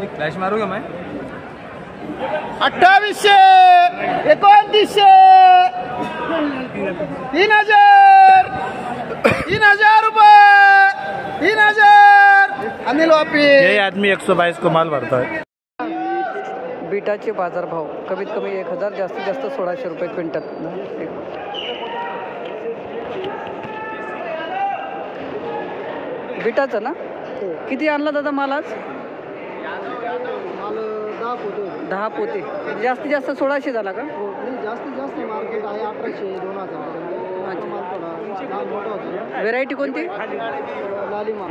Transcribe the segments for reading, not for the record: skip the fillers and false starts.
Flash मारू का मैं 2800 2900 3000 3000 रुपये 3000 अनिल वापी। ये आदमी 122 को माल भरता है। बीटाचे बाजारभाव कमीत कमी 1000, जास्तीत जास्त 1600 रुपये क्विंटल। बीटाचं ना किती आणला दादा माल आज? 10 पोते। जास्तीत जास्त 1600 झाला का? जास्तीत जास्त मार्केट आहे 1800 2000। व्हेरायटी कोणती? लालिमा।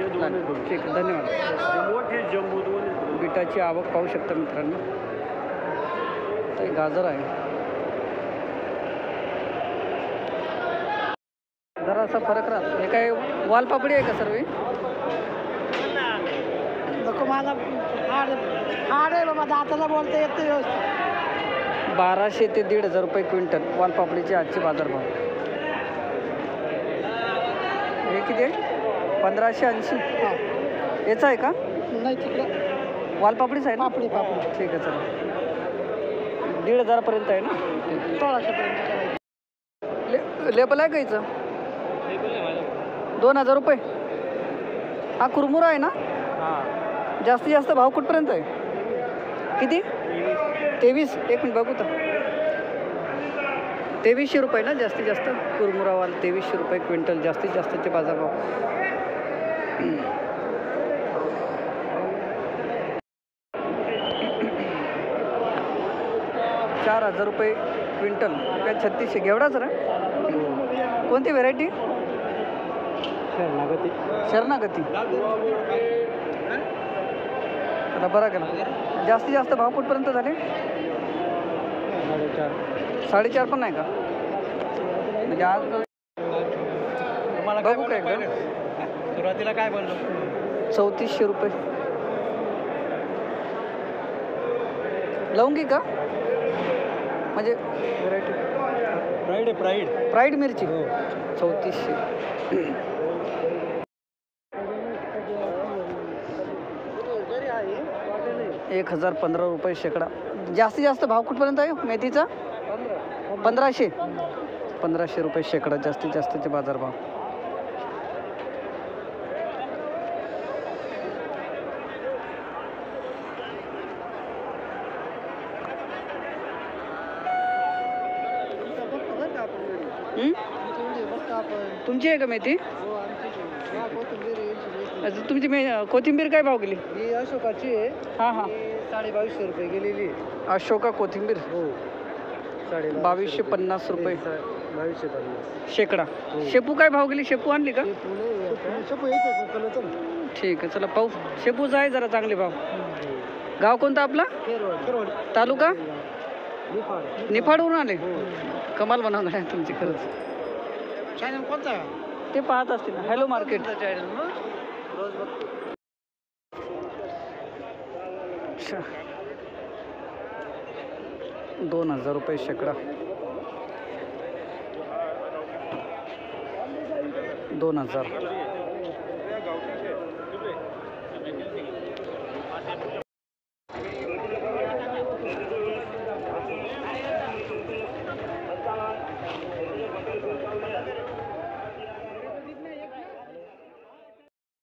ठीक आहे, धन्यवाद। बीटाची आवक पाहू शकता मित्रांनो। ते गाजर आहे, जरासा फरक राहतो। हे काय वालपापडी आहे का सर्व? नको मला हाड आहे बाबा, दाताला बोलता येत नाही व्यवस्थित। 1200 ते 1500 रुपये क्विंटल वालपापडीचे आजचे बाजारभाव। हे किती आहे? 1580। याचा आहे का? नाही, तिकडे वालपापडीच आहे ना? पापडी पापडी। ठीक आहे, चला 1500 पर्यंत आहे ना? 1600 पर्यंत। लेबल आहे का इथं? 2000 रुपये। हा कुरमुरा आहे ना? जास्तीत जास्त भाव कुठपर्यंत आहे? किती? 23। एक मिनिट बघू तर। 2300 रुपये ना जास्तीत जास्त कुरमुरावाल। 2300 रुपये क्विंटल जास्तीत जास्तचे बाजारभाव। 4000 रुपये क्विंटल। काय 3600? घेवडाच ना? कोणती व्हेरायटी? शरणागती। चला बरं का ना। जास्तीत जास्त भाव कुठपर्यंत झाले? 4.5 पण नाही का? म्हणजे आज बघू का एकदा। सुरुवातीला काय बोललो? 3400 रुपये। लवंगी का? म्हणजे व्हेरायटी प्राईड मिरची 3400। 1015 रुपये शेकडा। जास्तीत जास्त भाव कुठपर्यंत आहे मेथीचा? 1500 रुपये शेकडा जास्तीत जास्तचे बाजारभाव। तुमची आहे का मेथी? तुमची कोथिंबीर काय भाव गेली? ही अशोकाची आहे। हां हां, 2250 रुपये गेलेली। अशोका कोथिंबीर हो, 2250 रुपये 2250 शेकडा। शेपू काय भाव गेली? शेपू आणली का? शेपू येते। ठीक आहे, चला पाहू। शेपूचा आहे जरा चांगले भाव। गाव कोणता आपला? तालुका निफाडवरून आले? कमाल बनवणार आहे तुमची खरंच। चॅनल कोणता? ते पाहत असतील ना, हॅलो मार्केट। 2000 रुपये शेकडा। 2000।